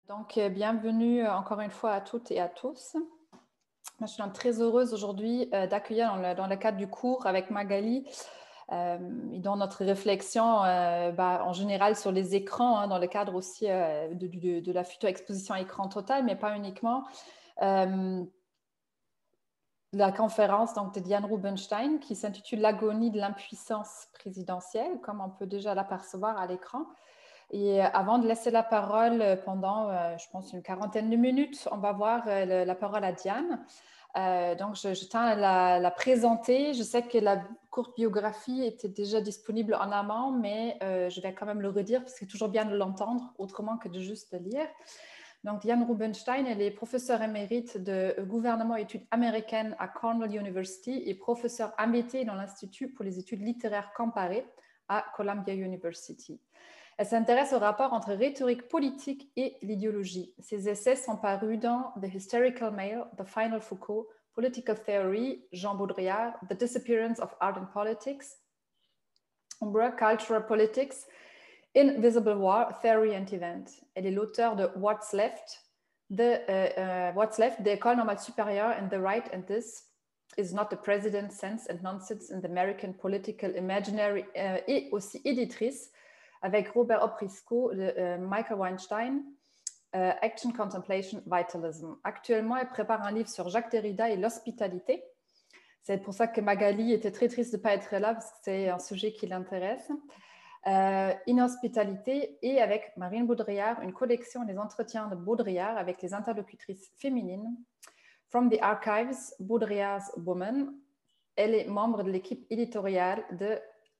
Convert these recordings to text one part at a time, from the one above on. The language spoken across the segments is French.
Donc, bienvenue encore une fois à toutes et à tous. Moi, je suis très heureuse aujourd'hui d'accueillir dans le cadre du cours avec Magali et dans notre réflexion en général sur les écrans, dans le cadre aussi de la future exposition à écran total, mais pas uniquement. La conférence donc, de Diane Rubinstein qui s'intitule « L'agonie de l'impuissance présidentielle », comme on peut déjà l'apercevoir à l'écran. Et avant de laisser la parole pendant, je pense, une quarantaine de minutes, on va voir la parole à Diane. Donc, je tiens à la présenter. Je sais que la courte biographie était déjà disponible en amont, mais je vais quand même le redire parce que c'est toujours bien de l'entendre autrement que de juste le lire. Donc, Diane Rubinstein, elle est professeure émérite de gouvernement et études américaines à Cornell University et professeure invitée dans l'Institut pour les études littéraires comparées à Columbia University. Elle s'intéresse au rapport entre rhétorique politique et l'idéologie. Ses essais sont parus dans The Hysterical Male, The Final Foucault, Political Theory, Jean Baudrillard, The Disappearance of Art and Politics, Umbra, Cultural Politics, Invisible War, Theory and Event. Elle est l'auteur de What's Left, the École normale supérieure and the Right and This is not the President's Sense and Nonsense in the American Political Imaginary et aussi éditrice avec Robert Oprisco, Michael Weinstein, Action, Contemplation, Vitalism. Actuellement, elle prépare un livre sur Jacques Derrida et l'hospitalité. C'est pour ça que Magali était très triste de ne pas être là, parce que c'est un sujet qui l'intéresse. Inhospitalité, et avec Marine Baudrillard, une collection des entretiens de Baudrillard avec les interlocutrices féminines. From the Archives, Baudrillard's Woman. Elle est membre de l'équipe éditoriale de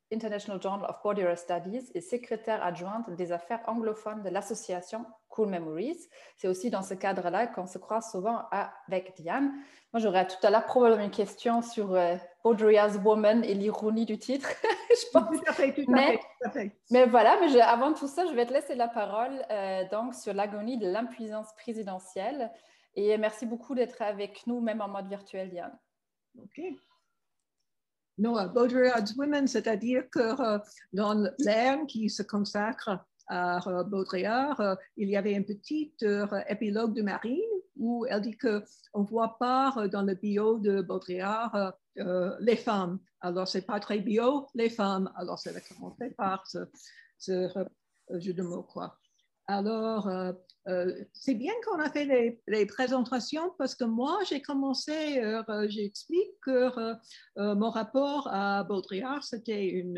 International Journal of Baudrillard Studies et secrétaire adjointe des affaires anglophones de l'association Cool Memories. C'est aussi dans ce cadre-là qu'on se croise souvent avec Diane. Moi, j'aurais tout à l'heure probablement une question sur Baudrillard's Woman et l'ironie du titre, je pense. Tout à fait. Mais voilà, mais avant tout ça, je vais te laisser la parole donc sur l'agonie de l'impuissance présidentielle. Et merci beaucoup d'être avec nous, même en mode virtuel, Diane. OK. Non, Baudrillard's Women, c'est-à-dire que dans l'ère qui se consacre à Baudrillard, il y avait un petit épilogue de Marine où elle dit qu'on ne voit pas dans le bio de Baudrillard les femmes. Alors, ce n'est pas très bio, les femmes. Alors, c'est commencé par ce jeu de mots, quoi. Alors, c'est bien qu'on a fait les présentations parce que moi, j'ai commencé, j'explique que mon rapport à Baudrillard, c'était une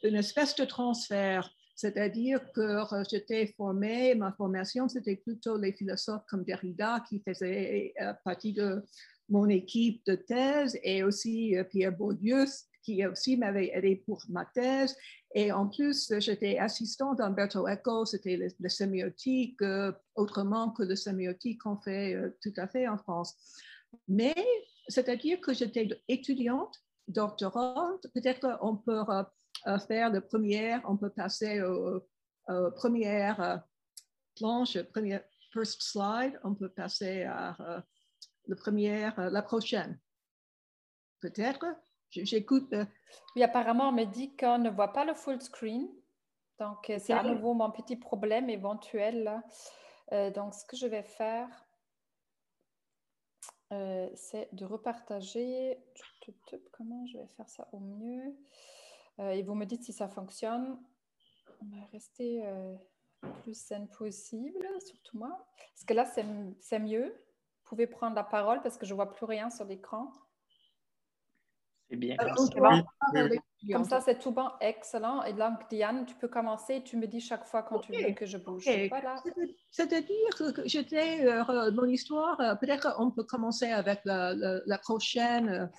espèce de transfert. C'est-à-dire que j'étais formée, ma formation, c'était plutôt les philosophes comme Derrida qui faisaient partie de mon équipe de thèse et aussi Pierre Bourdieu qui aussi m'avait aidé pour ma thèse. Et en plus, j'étais assistante d'Umberto Eco, c'était le sémiotique, autrement que le sémiotique qu'on fait tout à fait en France. Mais c'est-à-dire que j'étais étudiante, doctorante, peut-être qu'on peut faire le premier, on peut passer aux premières planches, first slide, on peut passer à la prochaine. Peut-être. J'écoute. Oui, apparemment, on me dit qu'on ne voit pas le full screen. Donc, c'est à nouveau mon petit problème éventuel. Là. Donc, ce que je vais faire, c'est de repartager. Comment je vais faire ça au mieux? Et vous me dites si ça fonctionne. On va rester le plus zen possible, surtout moi. Parce que là, c'est mieux. Vous pouvez prendre la parole parce que je ne vois plus rien sur l'écran. C'est bien. Comme ça, c'est tout bon, excellent. Et donc, Diane, tu peux commencer. Tu me dis chaque fois quand tu veux que je bouge. Okay. Voilà. C'est-à-dire que j'étais, mon histoire, peut-être on peut commencer avec la prochaine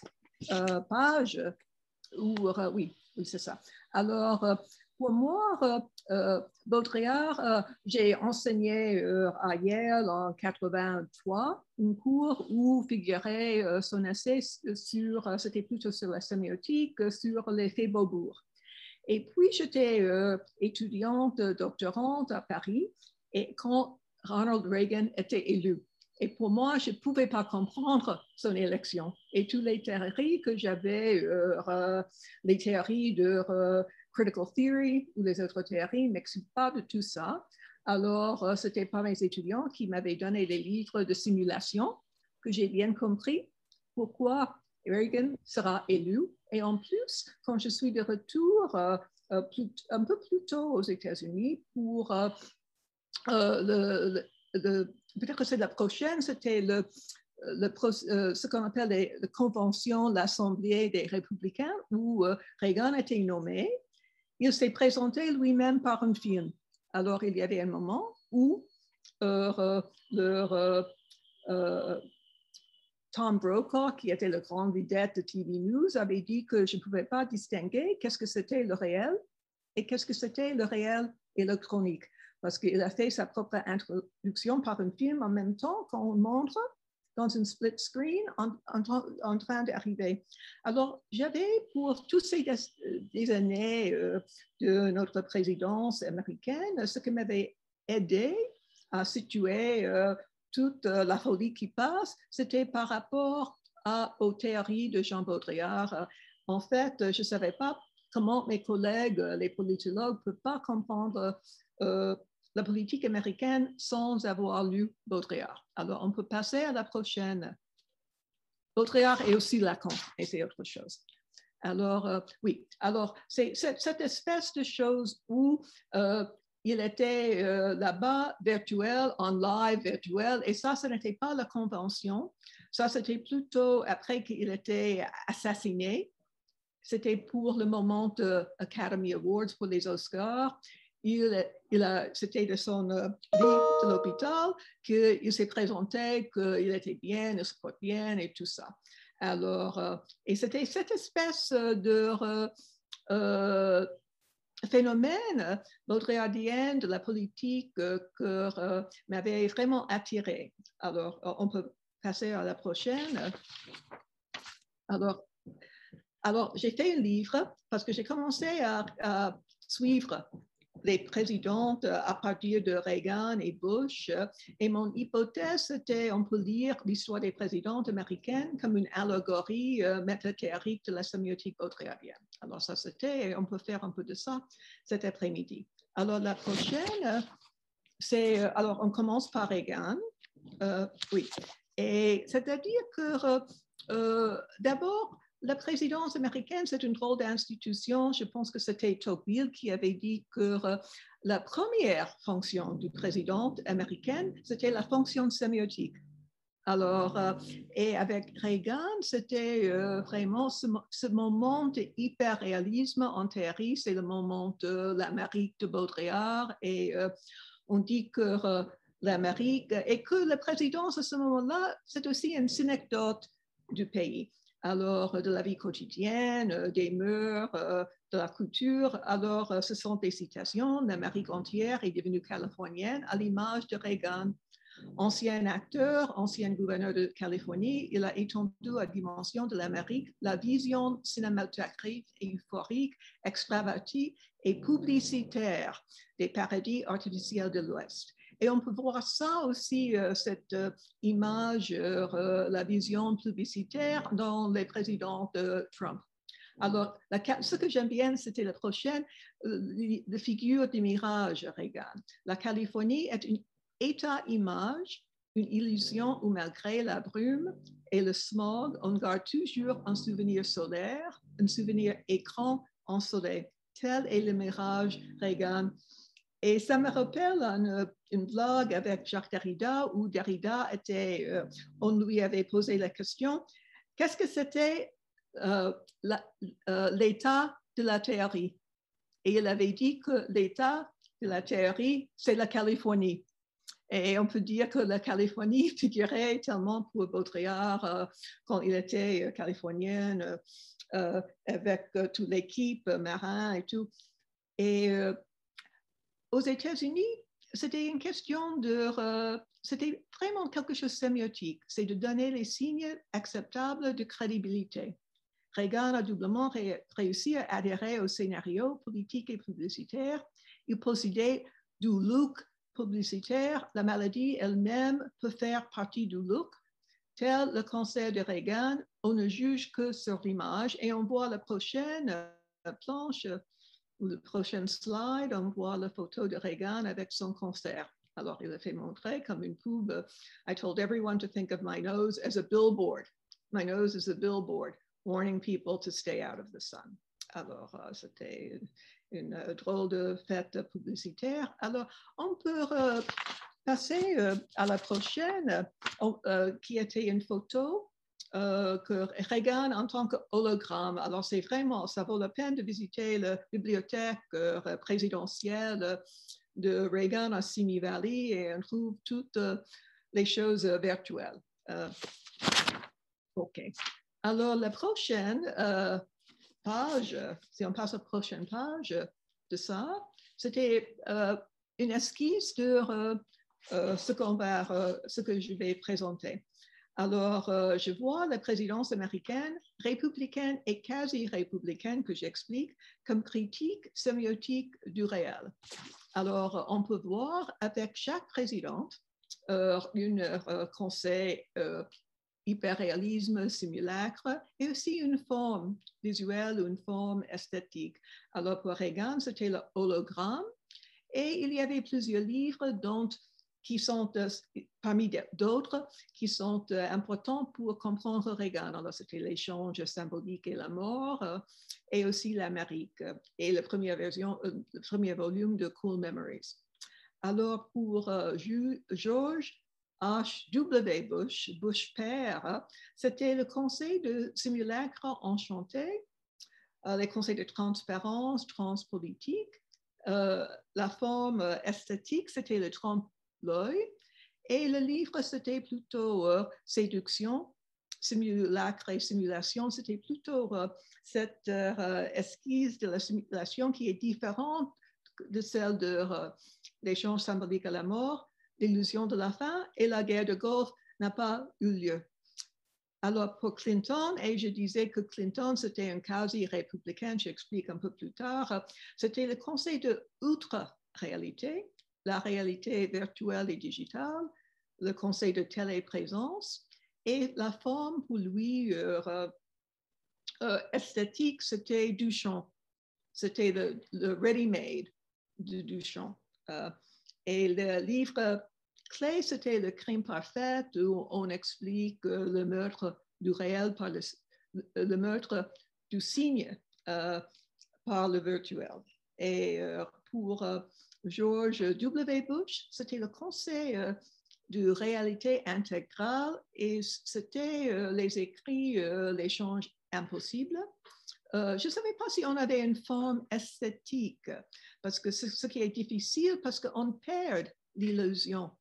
page. Oui, c'est ça. Alors, pour moi, Baudrillard, j'ai enseigné à Yale en 83 un cours où figurait son essai sur, c'était plutôt sur la sémiotique, sur l'effet Beaubourg. Et puis, j'étais étudiante, doctorante à Paris, et quand Ronald Reagan était élu. Et pour moi, je ne pouvais pas comprendre son élection. Et toutes les théories que j'avais, les théories de critical theory ou les autres théories, ne m'expliquent pas de tout ça. Alors, c'était par mes étudiants qui m'avaient donné des livres de simulation que j'ai bien compris pourquoi Reagan sera élu. Et en plus, quand je suis de retour un peu plus tôt aux États-Unis pour peut-être que c'est la prochaine, c'était ce qu'on appelle la convention, l'Assemblée des républicains, où Reagan a été nommé. Il s'est présenté lui-même par un film. Alors, il y avait un moment où Tom Brokaw, qui était le grand vedette de TV News, avait dit que je ne pouvais pas distinguer qu'est-ce que c'était le réel et qu'est-ce que c'était le réel et le chronique. Parce qu'il a fait sa propre introduction par un film en même temps qu'on montre dans une split screen en train d'arriver. Alors, j'avais pour toutes ces années de notre présidence américaine, ce qui m'avait aidé à situer toute la folie qui passe, c'était par rapport aux théories de Jean Baudrillard. En fait, je ne savais pas comment mes collègues, les politologues, ne peuvent pas comprendre la politique américaine sans avoir lu Baudrillard. Alors, on peut passer à la prochaine. Baudrillard et aussi Lacan, et c'est autre chose. Alors, oui, alors c'est cette espèce de chose où il était là-bas virtuel, en live virtuel, et ça, ce n'était pas la convention. Ça, c'était plutôt après qu'il était assassiné. C'était pour le moment de Academy Awards pour les Oscars. C'était de son lit de l'hôpital qu'il s'est présenté, qu'il était bien, il se porte bien et tout ça. Alors, et c'était cette espèce de phénomène baudrillardien de la politique que m'avait vraiment attiré. Alors, on peut passer à la prochaine. Alors j'ai fait un livre parce que j'ai commencé à suivre les présidents à partir de Reagan et Bush. Et mon hypothèse, c'était on peut lire l'histoire des présidents américains comme une allégorie métathéorique de la sémiotique baudrillardienne. Alors ça, c'était, on peut faire un peu de ça cet après-midi. Alors la prochaine, c'est, alors on commence par Reagan. Oui, et c'est-à-dire que d'abord, la présidence américaine, c'est une drôle d'institution. Je pense que c'était Tocqueville qui avait dit que la première fonction du président américain, c'était la fonction sémiotique. Alors, et avec Reagan, c'était vraiment ce moment de hyper-réalisme en théorie, c'est le moment de l'Amérique de Baudrillard. Et on dit que l'Amérique, et que la présidence à ce moment-là, c'est aussi une synecdote du pays. Alors, de la vie quotidienne, des mœurs, de la culture. Alors, ce sont des citations. L'Amérique entière est devenue californienne à l'image de Reagan. Ancien acteur, ancien gouverneur de Californie, il a étendu à la dimension de l'Amérique la vision cinématographique et euphorique, extravertie et publicitaire des paradis artificiels de l'Ouest. Et on peut voir ça aussi, cette image, la vision publicitaire dans les présidents de Trump. Alors, ce que j'aime bien, c'était la prochaine, la figure du mirage Reagan. La Californie est une état-image, une illusion où malgré la brume et le smog, on garde toujours un souvenir solaire, un souvenir écran ensoleillé. Tel est le mirage Reagan. Et ça me rappelle une blague avec Jacques Derrida où Derrida était, on lui avait posé la question, qu'est-ce que c'était l'état de la théorie? Et il avait dit que l'état de la théorie, c'est la Californie. Et on peut dire que la Californie figurait tellement pour Baudrillard quand il était californien avec toute l'équipe marin et tout. Et aux États-Unis, c'était une question c'était vraiment quelque chose de sémiotique, c'est de donner les signes acceptables de crédibilité. Reagan a doublement réussi à adhérer au scénario politique et publicitaire. Il possédait du look publicitaire. La maladie elle-même peut faire partie du look. Tel le cancer de Reagan, on ne juge que sur l'image. Et on voit la prochaine planche. Le prochain slide, on voit la photo de Reagan avec son concert. Alors, il a fait montrer comme une pub. I told everyone to think of my nose as a billboard. My nose is a billboard, warning people to stay out of the sun. Alors, c'était une drôle de fête publicitaire. Alors, on peut passer à la prochaine, qui était une photo que Reagan en tant qu'hologramme. Alors, c'est vraiment, ça vaut la peine de visiter la bibliothèque présidentielle de Reagan à Simi Valley et on trouve toutes les choses virtuelles. OK. Alors, la prochaine page, si on passe à la prochaine page de ça, c'était une esquisse de ce que je vais présenter. Alors, je vois la présidence américaine, républicaine et quasi-républicaine, que j'explique, comme critique sémiotique du réel. Alors, on peut voir avec chaque présidente un conseil hyperréalisme, simulacre, et aussi une forme visuelle ou une forme esthétique. Alors, pour Reagan, c'était le hologramme, et il y avait plusieurs livres qui sont, parmi d'autres, qui sont importants pour comprendre Reagan. Alors, c'était l'échange symbolique et la mort, et aussi l'Amérique, et la première version, le premier volume de Cool Memories. Alors, pour George H.W. Bush, Bush père, c'était le conseil de simulacre enchanté, les conseils de transparence, transpolitique. La forme esthétique, c'était le trompe-l'œil. Et le livre, c'était plutôt séduction, simulacre et simulation. C'était plutôt cette esquisse de la simulation qui est différente de celle de l'échange symbolique à la mort, l'illusion de la fin, et la guerre de Golfe n'a pas eu lieu. Alors, pour Clinton, et je disais que Clinton, c'était un quasi-républicain, j'explique un peu plus tard, c'était le conseil de outre-réalité, la réalité virtuelle et digitale, le conseil de téléprésence, et la forme pour lui esthétique, c'était Duchamp. C'était le ready-made de Duchamp. Et le livre clé, c'était Le crime parfait, où on explique le meurtre du réel par le meurtre du signe par le virtuel. Et pour George W. Bush, c'était le conseil de réalité intégrale et c'était les écrits, l'échange impossible. Je ne savais pas si on avait une forme esthétique, parce que c'est ce qui est difficile, parce qu'on perd l'illusion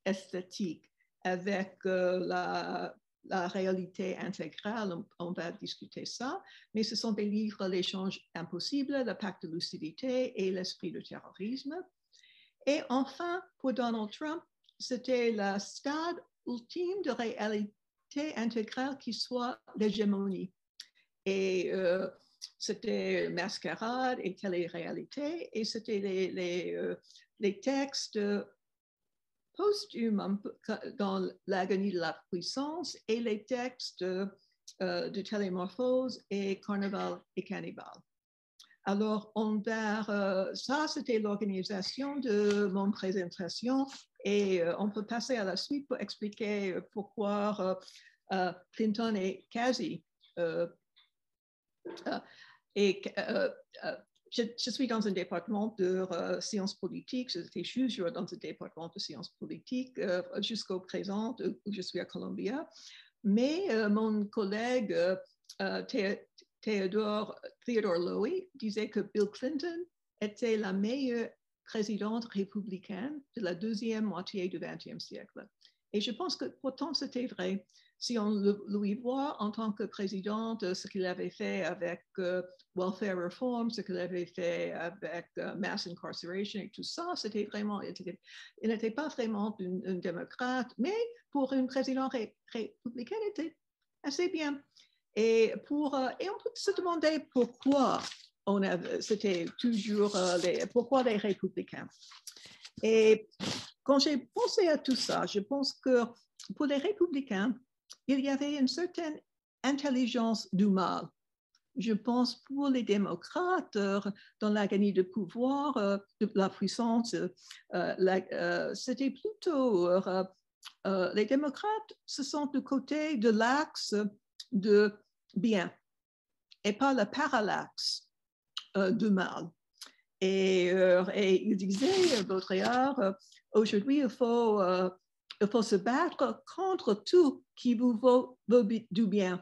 esthétique avec la réalité intégrale. On va discuter ça, mais ce sont des livres, L'échange impossible, Le pacte de lucidité et L'esprit du terrorisme. Et enfin, pour Donald Trump, c'était le stade ultime de réalité intégrale qui soit l'hégémonie. Et c'était mascarade et télé-réalité, et c'était les textes posthumes dans l'agonie de la puissance et les textes de télémorphose et carnaval et cannibale. Alors, ça, c'était l'organisation de mon présentation et on peut passer à la suite pour expliquer pourquoi Clinton est quasi je suis dans un département de sciences politiques, j'étais toujours dans un département de sciences politiques jusqu'au présent où je suis à Columbia. Mais mon collègue Theodore Lowy disait que Bill Clinton était la meilleure présidente républicaine de la deuxième moitié du XXe siècle. Et je pense que pourtant c'était vrai. Si on lui voit en tant que présidente, ce qu'il avait fait avec welfare reform, ce qu'il avait fait avec mass incarceration et tout ça, c'était vraiment, il n'était pas vraiment une démocrate, mais pour une présidente républicaine, il était assez bien. Et on peut se demander pourquoi c'était toujours pourquoi les républicains. Et quand j'ai pensé à tout ça, je pense que pour les républicains, il y avait une certaine intelligence du mal. je pense pour les démocrates, dans la gagnie de pouvoir, de la puissance, c'était plutôt, les démocrates se sont du côté de l'axe de bien et pas le parallaxe de mal. Et il disait, Baudrillard, aujourd'hui, il faut se battre contre tout qui vous vaut du bien,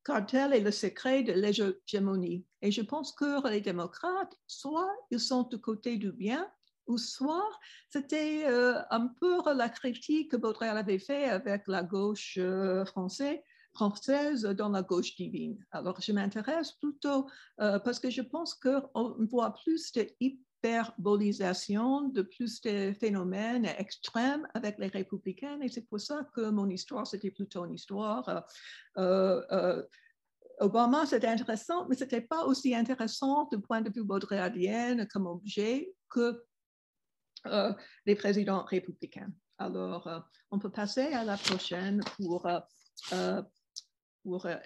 car tel est le secret de l'hégémonie. Et je pense que les démocrates, soit ils sont du côté du bien, ou soit c'était un peu la critique que Baudrillard avait fait avec la gauche française dans la gauche divine. Alors, je m'intéresse plutôt parce que je pense qu'on voit plus de hyperbolisation, de plus de phénomènes extrêmes avec les républicains, et c'est pour ça que mon histoire, c'était plutôt une histoire Obama, c'était intéressant, mais ce n'était pas aussi intéressant du point de vue baudrillardien comme objet que les présidents républicains. Alors, on peut passer à la prochaine pour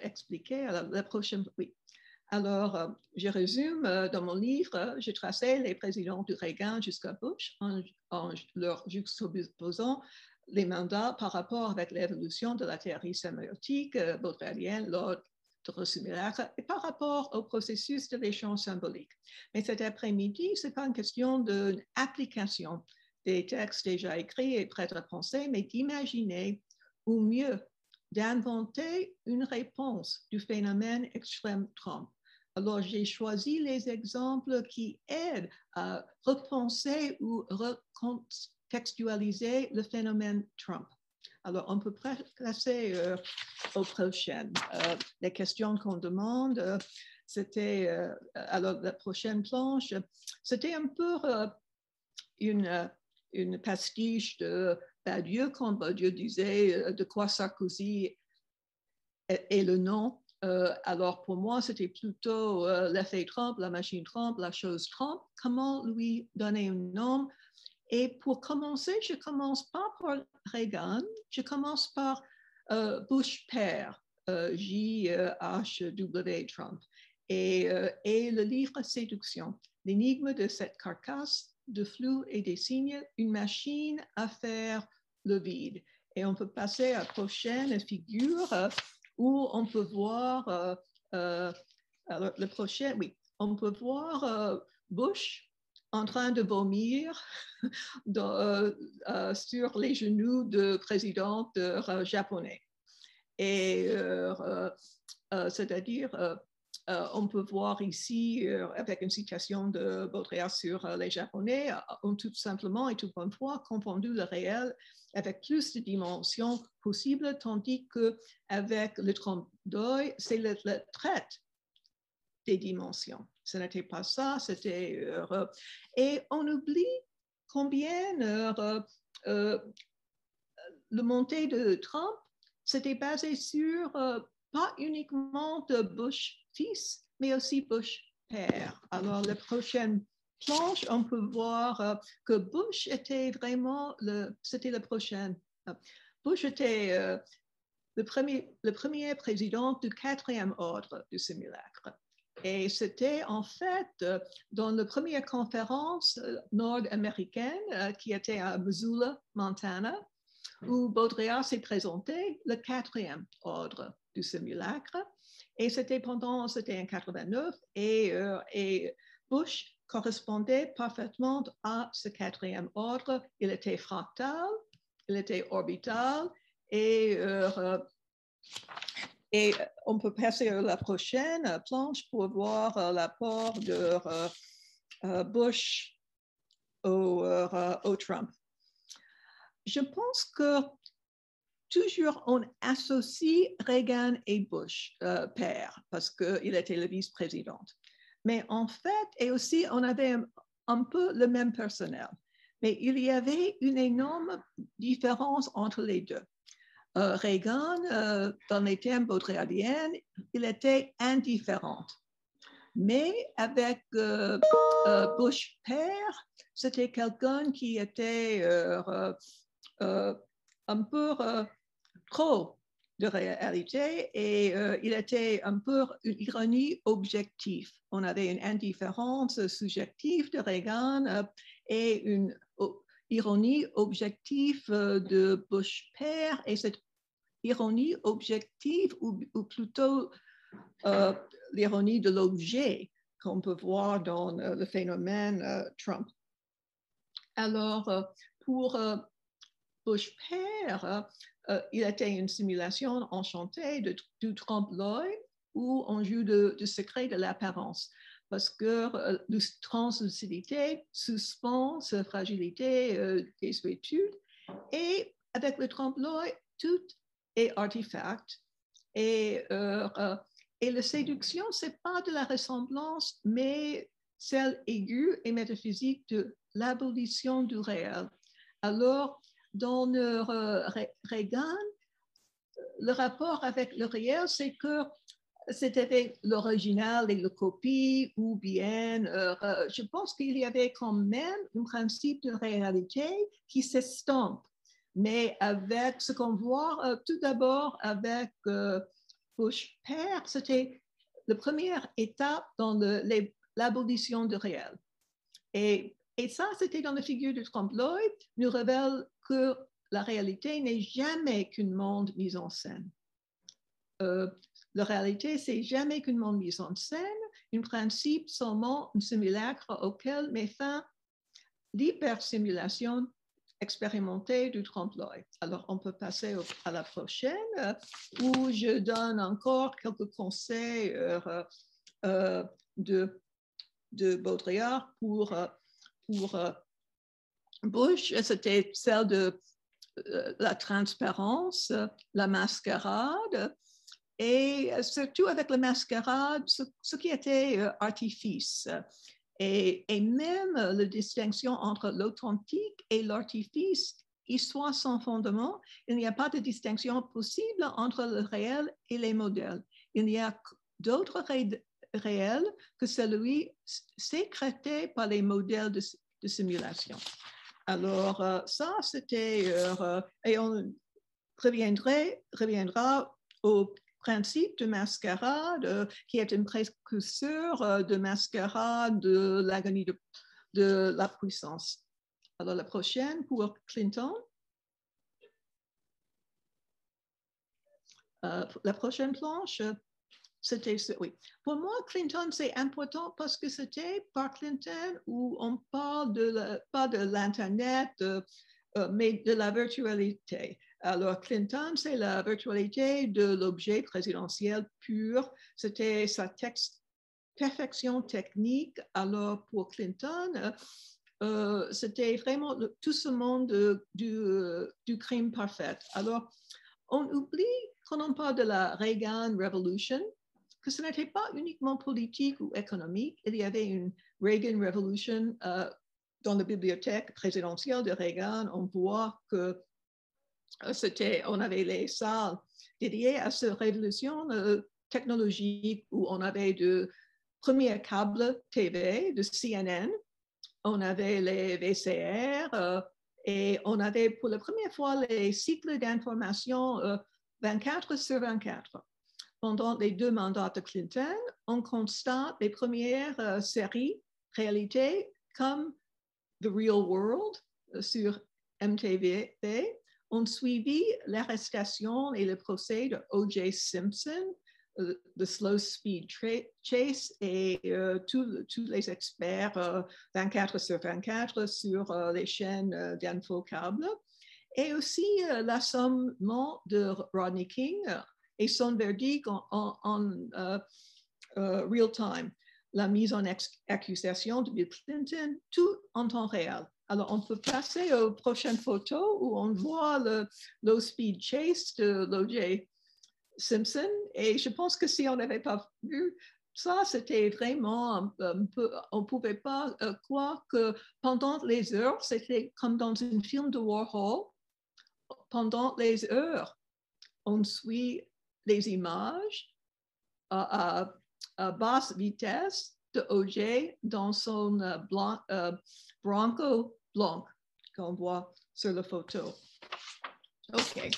expliquer la prochaine. Oui. Alors, je résume, dans mon livre, j'ai tracé les présidents du Reagan jusqu'à Bush en leur juxtaposant les mandats par rapport avec l'évolution de la théorie sémiotique baudrillardienne, l'ordre simulacre, et par rapport au processus de l'échange symbolique. Mais cet après-midi, ce n'est pas une question d'une application des textes déjà écrits et prêts à penser, mais d'imaginer, ou mieux, d'inventer une réponse du phénomène extrême Trump. Alors, j'ai choisi les exemples qui aident à repenser ou recontextualiser le phénomène Trump. Alors, on peut passer aux prochaines. Les questions qu'on demande, c'était, alors la prochaine planche, c'était un peu une pastiche de Badiou, quand Badiou disait de quoi Sarkozy est le nom. Alors, pour moi, c'était plutôt l'effet Trump, la machine Trump, la chose Trump. Comment lui donner un nom? Et pour commencer, je ne commence pas par Reagan, je commence par Bush père, J.H.W. Trump, et le livre Séduction, l'énigme de cette carcasse de flou et des signes, une machine à faire le vide. Et on peut passer à la prochaine figure où on peut voir, alors le prochain, oui, on peut voir Bush en train de vomir sur les genoux du président japonais. Et c'est-à-dire, on peut voir ici, avec une citation de Baudrillard sur les Japonais, ont tout simplement et tout bonne foi confondu le réel avec plus de dimensions possibles, tandis qu'avec le trompe d'œil, c'est le traite des dimensions. Ce n'était pas ça, c'était... et on oublie combien le montée de Trump, c'était basé sur pas uniquement de Bush fils, mais aussi Bush père. Alors, la prochaine planche, on peut voir que Bush était vraiment, c'était le prochain. Bush était le premier président du 4e ordre du simulacre. Et c'était en fait dans la première conférence nord-américaine qui était à Missoula, Montana, où Baudrillard s'est présenté le 4e ordre du simulacre. Et c'était en 89 et Bush correspondait parfaitement à ce 4e ordre. Il était fractal, il était orbital et on peut passer à la prochaine planche pour voir l'apport de Bush au Trump. Je pense que toujours on associe Reagan et Bush père parce qu'il était le vice-président. Mais en fait, et aussi on avait un peu le même personnel. Mais il y avait une énorme différence entre les deux. Reagan, dans les termes baudrillardiens, il était indifférent. Mais avec Bush père, c'était quelqu'un qui était un peu trop de réalité et il était un peu une ironie objective. On avait une indifférence subjective de Reagan et une ironie objective de Bush père, et cette ironie objective ou plutôt l'ironie de l'objet qu'on peut voir dans le phénomène Trump. Alors, pour Bush père, il était une simulation enchantée du trompe-l'œil où on joue du secret de l'apparence. Parce que la translucidité suspend sa fragilité désuétude. Et avec le trompe-l'œil, tout est artefact. Et la séduction, ce n'est pas de la ressemblance, mais celle aiguë et métaphysique de l'abolition du réel. Alors, dans Reagan, le rapport avec le réel, c'est que c'était l'original et la copie, ou bien, je pense qu'il y avait quand même un principe de réalité qui s'estompe. Mais avec ce qu'on voit, tout d'abord avec Bush père, c'était la première étape dans l'abolition du réel. Et ça, c'était dans la figure de trompe-l'œil, nous révèle que la réalité n'est jamais qu'un monde mis en scène. La réalité, c'est jamais qu'un monde mis en scène, un principe seulement un simulacre auquel met fin l'hypersimulation expérimentée du trompe-l'œil. Alors, on peut passer à la prochaine, où je donne encore quelques conseils de Baudrillard pour Bush. C'était celle de la transparence, la mascarade, et surtout avec la mascarade, ce qui était artifice. Et même la distinction entre l'authentique et l'artifice, histoire sans fondement, il n'y a pas de distinction possible entre le réel et les modèles. Il n'y a d'autres réels que celui sécrété par les modèles de simulation. Alors, ça, c'était... et on reviendra au principe de mascarade, qui est un précurseur de mascarade de l'agonie de la puissance. Alors, la prochaine pour Clinton. La prochaine planche, c'était... Oui. Pour moi, Clinton, c'est important parce que c'était par Clinton où on parle pas de l'Internet, mais de la virtualité. Alors, Clinton, c'est la virtualité de l'objet présidentiel pur. C'était sa perfection technique. Alors, pour Clinton, c'était vraiment tout ce monde du crime parfait. Alors, on oublie, quand on parle de la Reagan Revolution, que ce n'était pas uniquement politique ou économique. Il y avait une Reagan Revolution dans la bibliothèque présidentielle de Reagan. On voit que on avait les salles dédiées à cette révolution technologique où on avait de premiers câbles TV de CNN, on avait les VCR et on avait pour la première fois les cycles d'information 24 sur 24. Pendant les 2 mandats de Clinton, on constate les premières séries réalité comme The Real World sur MTV. On suivit l'arrestation et le procès de O.J. Simpson, The Slow Speed Chase et tous les experts 24 sur 24 sur les chaînes d'info câble. Et aussi l'assommement de Rodney King et son verdict en real time, la mise en accusation de Bill Clinton, tout en temps réel. Alors, on peut passer aux prochaines photos où on voit le low speed chase de l'O.J. Simpson. Et je pense que si on n'avait pas vu ça, c'était vraiment un peu, on ne pouvait pas croire que pendant les heures, c'était comme dans un film de Warhol, pendant les heures, on suit les images à basse vitesse de O.J. dans son Bronco blanc qu'on voit sur la photo. OK.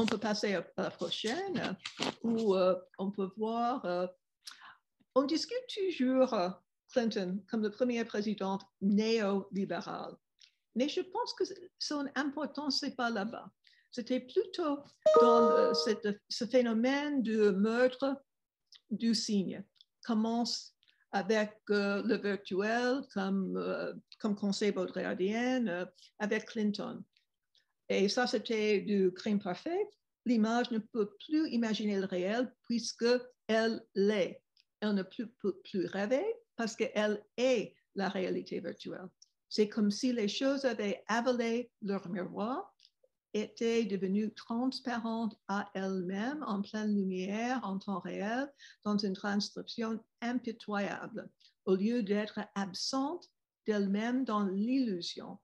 on peut passer à la prochaine où on peut voir, on discute toujours Clinton comme le premier président néolibéral. Mais je pense que son importance, n'est pas là-bas. C'était plutôt dans ce phénomène de meurtre du signe. Commence avec le virtuel comme conseil baudrillardien avec Clinton. Et ça, c'était du crime parfait. L'image ne peut plus imaginer le réel puisqu'elle l'est. Elle ne peut plus rêver parce qu'elle est la réalité virtuelle. C'est comme si les choses avaient avalé leur miroir, étaient devenues transparentes à elles-mêmes en pleine lumière, en temps réel, dans une transcription impitoyable, au lieu d'être absentes d'elles-mêmes dans l'illusion.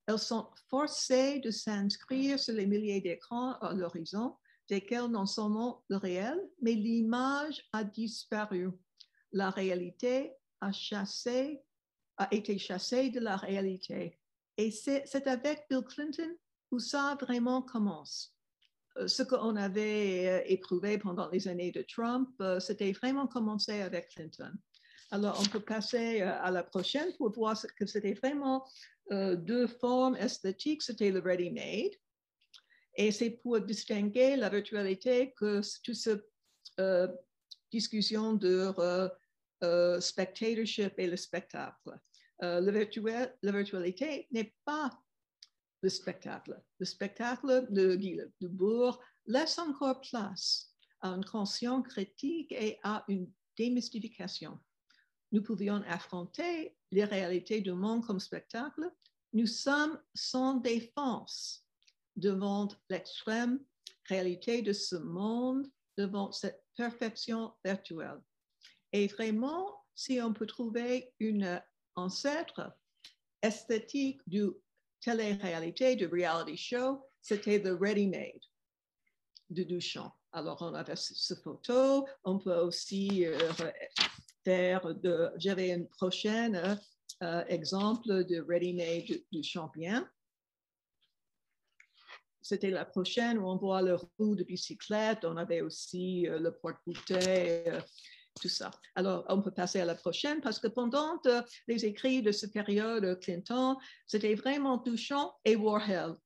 Elles sont forcées de s'inscrire sur les milliers d'écrans à l'horizon, desquels non seulement le réel, mais l'image a disparu. La réalité a été chassée de la réalité. Et c'est avec Bill Clinton où ça vraiment commence. Ce qu'on avait éprouvé pendant les années de Trump, c'était vraiment commencé avec Clinton. Alors, on peut passer à la prochaine pour voir que c'était vraiment deux formes esthétiques. C'était le ready-made. Et c'est pour distinguer la virtualité que toute cette discussion de spectatorship et le spectacle. La virtualité n'est pas le spectacle. Le spectacle de Bourg laisse encore place à une conscience critique et à une démystification. Nous pouvions affronter les réalités du monde comme spectacle. Nous sommes sans défense devant l'extrême réalité de ce monde, devant cette perfection virtuelle. Et vraiment, si on peut trouver une ancêtre esthétique du télé-réalité, du reality show, c'était The Ready-Made de Duchamp. Alors, on avait cette photo. On peut aussi j'avais un prochain exemple de Ready-Made du Champien. C'était la prochaine où on voit le roue de bicyclette. On avait aussi le porte-bouteille, tout ça. Alors, on peut passer à la prochaine parce que pendant les écrits de cette période Clinton, c'était vraiment Duchamp et Warhol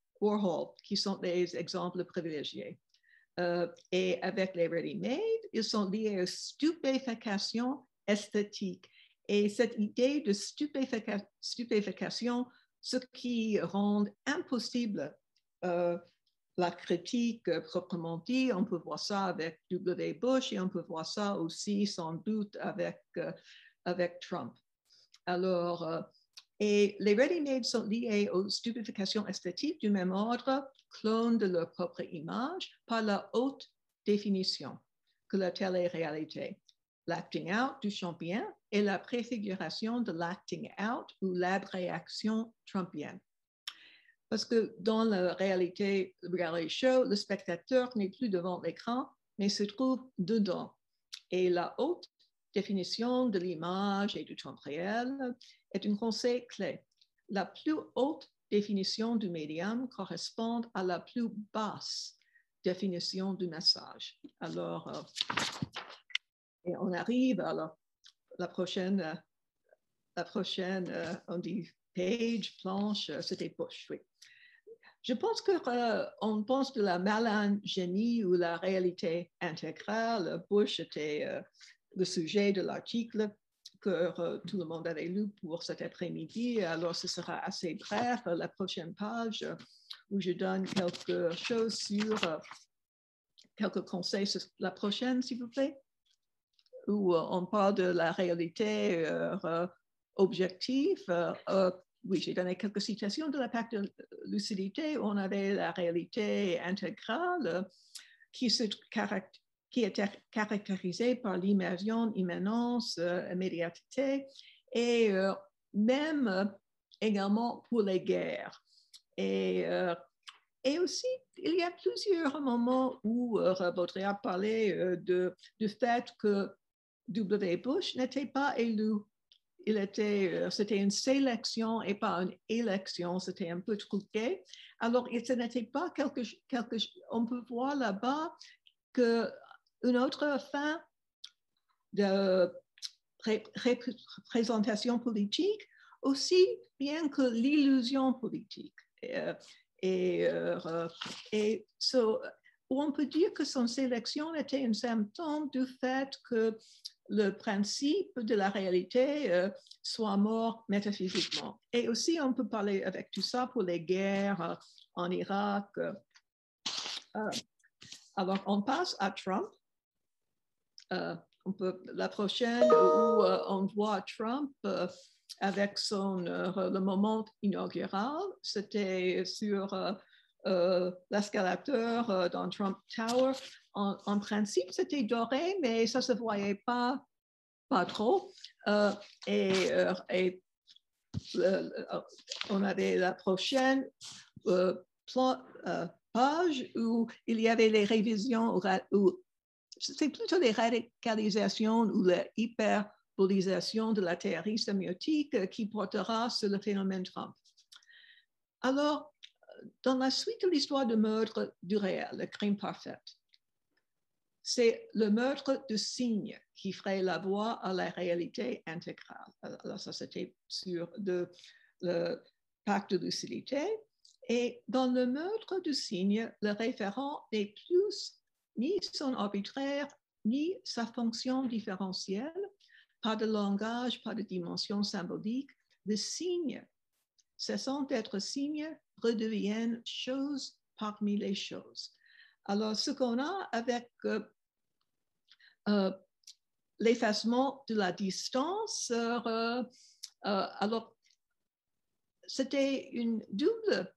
qui sont les exemples privilégiés. Et avec les ready-made, ils sont liés à stupéfaction esthétique. Et cette idée de stupéfaction, ce qui rend impossible la critique proprement dit, on peut voir ça avec W. Bush et on peut voir ça aussi sans doute avec Trump. Alors, et les ready-made sont liés aux stupéfications esthétiques du même ordre, clones de leur propre image, par la haute définition que la télé-réalité. L'acting out du Champien et la préfiguration de l'acting out ou l'abréaction trumpienne. Parce que dans la réalité, le reality show, le spectateur n'est plus devant l'écran, mais se trouve dedans. Et la haute définition de l'image et du temps réel est un conseil clé. La plus haute définition du médium correspond à la plus basse définition du message. Alors, et on arrive à la prochaine, on dit page, planche, c'était Bush, oui. Je pense qu'on pense de la malingénie ou la réalité intégrale. Bush était le sujet de l'article que tout le monde avait lu pour cet après-midi. Alors, ce sera assez bref. La prochaine page où je donne quelque chose sur quelques conseils. La prochaine, s'il vous plaît, où on parle de la réalité objective. Oui, j'ai donné quelques citations de la pacte de lucidité. On avait la réalité intégrale qui était caractérisée par l'immersion, immanence, immédiateté et même également pour les guerres. Et aussi, il y a plusieurs moments où Baudrillard parlait du fait que W. Bush n'était pas élu. c'était une sélection et pas une élection, c'était un peu truqué. Alors, ce n'était pas on peut voir là-bas qu'une autre fin de représentation politique, aussi bien que l'illusion politique. On peut dire que son sélection était un symptôme du fait que le principe de la réalité soit mort métaphysiquement. Et aussi, on peut parler avec tout ça pour les guerres en Irak. Alors, on passe à Trump. La prochaine où on voit Trump avec le moment inaugural, c'était sur l'escalateur dans Trump Tower. En principe, c'était doré, mais ça ne se voyait pas trop. On avait la prochaine page où il y avait les révisions, c'est plutôt les radicalisations ou la hyperbolisation de la théorie sémiotique qui portera sur le phénomène Trump. Alors, dans la suite de l'histoire du meurtre du réel, le crime parfait, c'est le meurtre de signes qui ferait la voie à la réalité intégrale. Alors, ça, c'était sur le pacte de lucidité. Et dans le meurtre de signes, le référent n'est plus ni son arbitraire, ni sa fonction différentielle, pas de langage, pas de dimension symbolique. Les signes, cessant d'être signes, redeviennent choses parmi les choses. Alors, ce qu'on a avec l'effacement de la distance, alors, c'était une double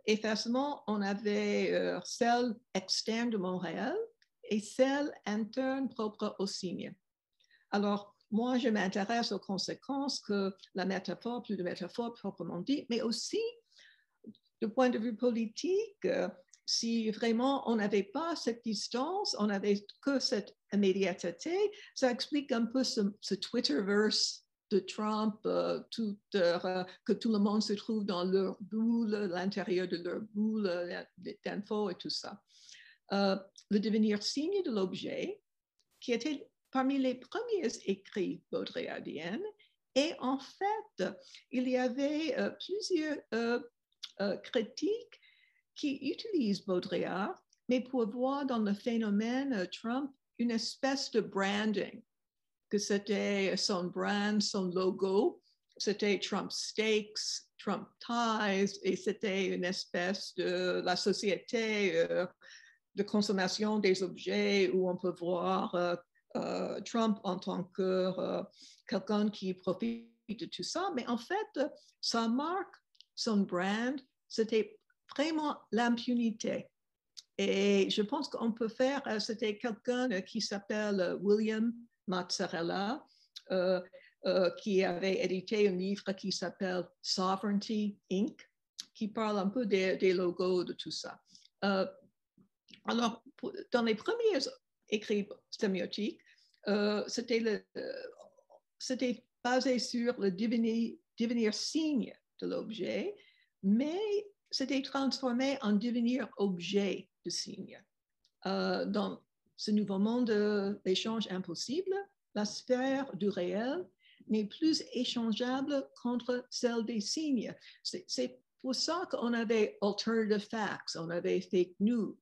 effacement. On avait celle externe de Montréal et celle interne propre au signe. Alors, moi, je m'intéresse aux conséquences que la métaphore, plus de métaphore proprement dit, mais aussi, du point de vue politique, si vraiment on n'avait pas cette distance, on n'avait que cette immédiateté, ça explique un peu ce Twitterverse de Trump, que tout le monde se trouve dans leur boule, l'intérieur de leur boule d'infos et tout ça. Le devenir signe de l'objet, qui était parmi les premiers écrits baudrillardiennes, et en fait, il y avait plusieurs critiques qui utilisent Baudrillard, mais pour voir dans le phénomène Trump une espèce de branding, que c'était son brand, son logo, c'était Trump Steaks, Trump Ties, et c'était une espèce de la société de consommation des objets où on peut voir Trump en tant que quelqu'un qui profite de tout ça. Mais en fait, sa marque, son brand, c'était vraiment l'impunité. Et je pense qu'on peut faire, c'était quelqu'un qui s'appelle William Mazzarella, qui avait édité un livre qui s'appelle Sovereignty Inc., qui parle un peu des logos de tout ça. Alors, dans les premiers écrits sémiotiques, c'était basé sur le devenir signe de l'objet, mais c'était transformé en devenir objet de signe. Dans ce nouveau monde d'échange impossible, la sphère du réel n'est plus échangeable contre celle des signes. C'est pour ça qu'on avait alternative facts, on avait fake news.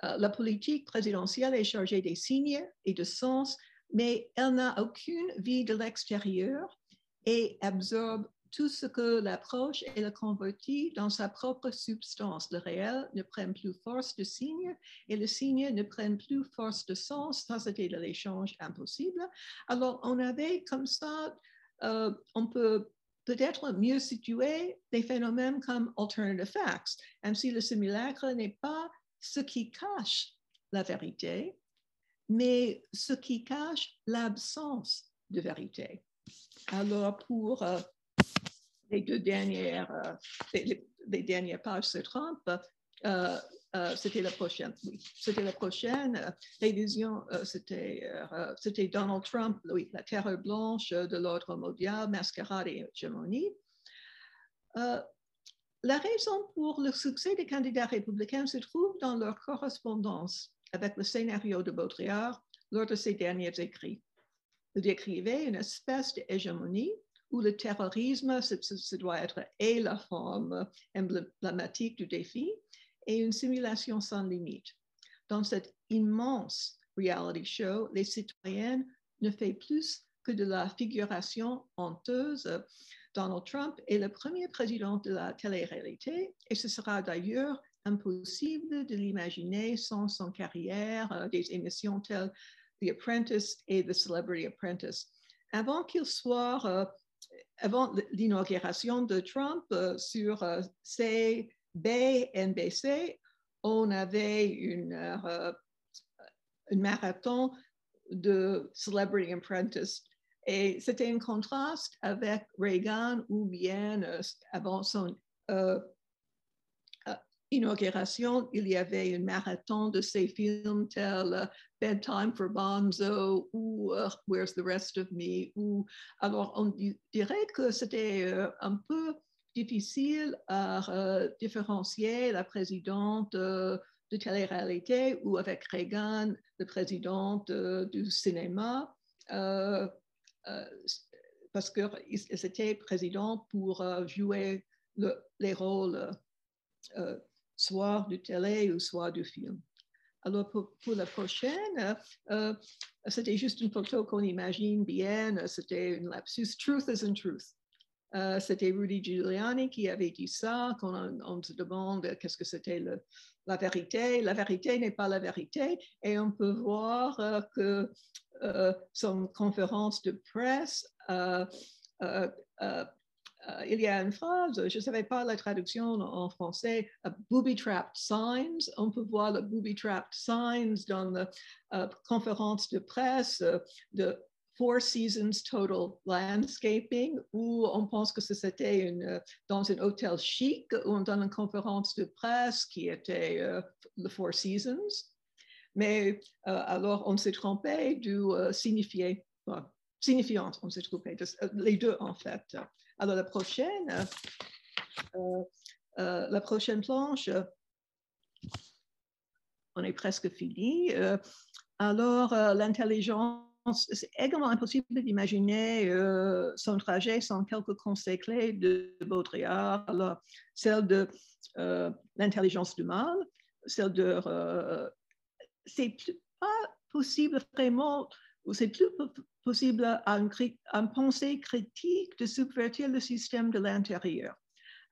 La politique présidentielle est chargée des signes et de sens, mais elle n'a aucune vie de l'extérieur et absorbe tout ce que l'approche et le convertit dans sa propre substance. Le réel ne prend plus force de signe et le signe ne prend plus force de sens. Ça, c'était de l'échange impossible. Alors, on avait comme ça, on peut peut-être mieux situer des phénomènes comme alternative facts. Ainsi, le simulacre n'est pas ce qui cache la vérité, mais ce qui cache l'absence de vérité. Alors, pour les dernières pages sur Trump, c'était la prochaine, oui. C'était la prochaine révision, c'était Donald Trump, oui, la terreur blanche de l'ordre mondial, mascarade et hégémonie. La raison pour le succès des candidats républicains se trouve dans leur correspondance avec le scénario de Baudrillard lors de ses derniers écrits. Il décrivait une espèce d'hégémonie où le terrorisme, ce doit être et la forme emblématique du défi, et une simulation sans limite. Dans cette immense reality show, les citoyennes ne font plus que de la figuration honteuse. Donald Trump est le premier président de la télé-réalité et ce sera d'ailleurs impossible de l'imaginer sans son carrière des émissions telles The Apprentice et The Celebrity Apprentice. Avant qu'il soit, avant l'inauguration de Trump sur CNBC, on avait une marathon de Celebrity Apprentice. Et c'était un contraste avec Reagan ou bien avant son inauguration, il y avait un marathon de ces films tels Bedtime for Bonzo ou Where's the Rest of Me. Alors, on dirait que c'était un peu difficile à différencier la présidente de télé-réalité ou avec Reagan, le président du cinéma. Parce qu'ils étaient présidents pour jouer les rôles soit du télé ou soit du film. Alors pour la prochaine, c'était juste une photo qu'on imagine bien, c'était une lapsus, truth isn't truth. C'était Rudy Giuliani qui avait dit ça, quand on se demande qu'est-ce que c'était la vérité. La vérité n'est pas la vérité et on peut voir que son conférence de presse, il y a une phrase, je ne savais pas la traduction en français, booby-trapped signs. On peut voir le booby-trapped signs dans la conférence de presse de Four Seasons Total Landscaping, où on pense que c'était dans un hôtel chic, ou dans une conférence de presse qui était le Four Seasons. Mais alors, on s'est trompé du signifiant, on s'est trompé, les deux en fait. Alors, la prochaine planche, on est presque fini. Alors, l'intelligence, c'est également impossible d'imaginer son trajet sans quelques conseils clés de Baudrillard. Alors, celle de l'intelligence du mal, celle de... c'est pas possible vraiment, c'est plus possible à une pensée critique de subvertir le système de l'intérieur.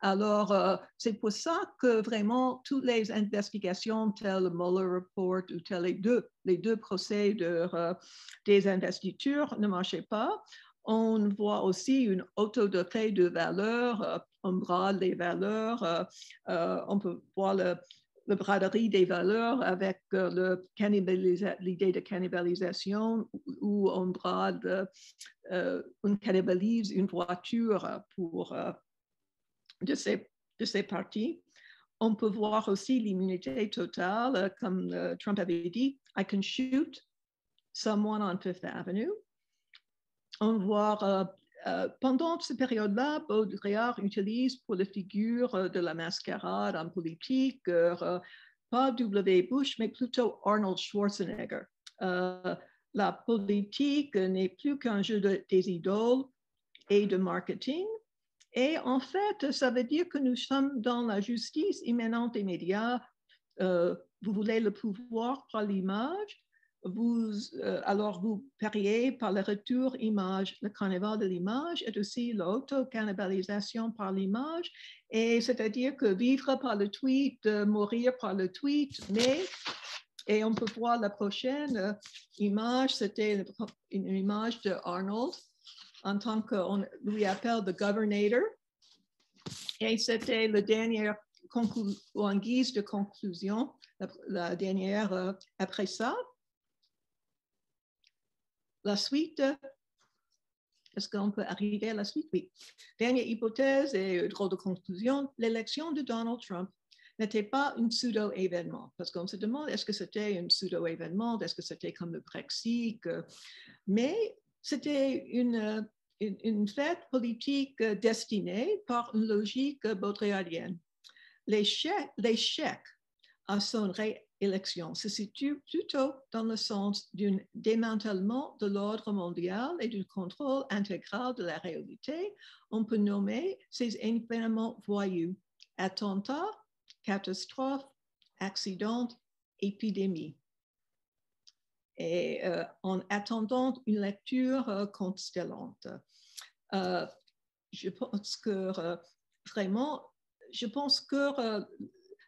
Alors, c'est pour ça que vraiment toutes les investigations telles le Mueller Report ou telles les deux procès des investitures ne marchaient pas. On voit aussi une autodotée de valeurs, on brade les valeurs, on peut voir le braderie des valeurs avec l'idée de cannibalisation où on brade, on cannibalise une voiture pour de ces partis. On peut voir aussi l'immunité totale, comme Trump avait dit, I can shoot someone on Fifth Avenue. On voit pendant cette période-là, Baudrillard utilise pour la figure de la mascarade en politique, pas W. Bush, mais plutôt Arnold Schwarzenegger. La politique n'est plus qu'un jeu des idoles et de marketing. Et en fait, ça veut dire que nous sommes dans la justice immanente des médias. Vous voulez le pouvoir par l'image, alors vous pariez par le retour image. Le carnaval de l'image est aussi l'auto-cannibalisation par l'image, et c'est-à-dire que vivre par le tweet, mourir par le tweet, et on peut voir la prochaine image, c'était une image de Arnold, en tant qu'on lui appelle the Governator, et c'était le dernier, en guise de conclusion, la dernière après ça. La suite, est-ce qu'on peut arriver à la suite? Oui. Dernière hypothèse et drôle de conclusion, l'élection de Donald Trump n'était pas un pseudo-événement. Parce qu'on se demande, est-ce que c'était un pseudo-événement, est-ce que c'était comme le Brexit, mais c'était une fête politique destinée par une logique baudrillardienne. L'échec à son réélection se situe plutôt dans le sens d'un démantèlement de l'ordre mondial et du contrôle intégral de la réalité. On peut nommer ces événements voyous: attentats, catastrophes, accidents, épidémies. Et en attendant une lecture constellante, je pense que vraiment, je pense que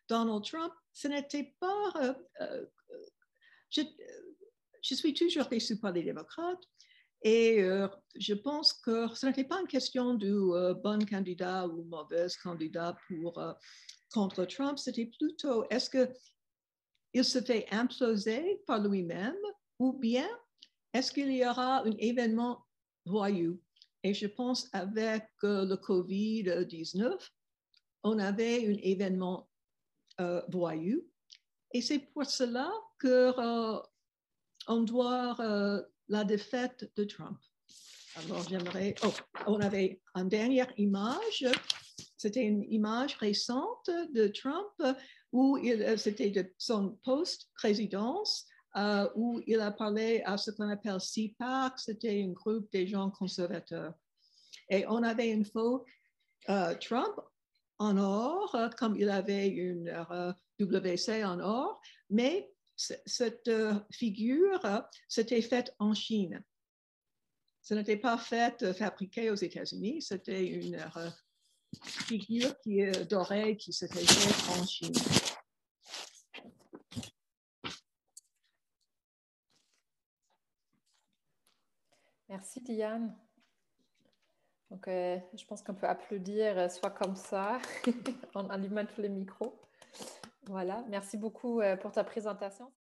Donald Trump, ce n'était pas... je suis toujours déçue par les démocrates et je pense que ce n'était pas une question de bon candidat ou mauvais candidat contre Trump, c'était plutôt est-ce qu'il se fait imploser par lui-même ou bien est-ce qu'il y aura un événement voyou? Et je pense avec le COVID-19, on avait un événement voyou. Et c'est pour cela qu'on doit la défaite de Trump. Alors j'aimerais... Oh, on avait une dernière image. C'était une image récente de Trump où c'était de son post-présidence où il a parlé à ce qu'on appelle CPAC. C'était un groupe des gens conservateurs. Et on avait une photo Trump en or, comme il avait une WC en or, mais cette figure, c'était faite en Chine. Ce n'était pas fabriqué aux États-Unis, c'était une figure qui est dorée qui s'était faite en Chine. Merci Diane. Donc, je pense qu'on peut applaudir soit comme ça, en allumant tous les micros. Voilà, merci beaucoup pour ta présentation.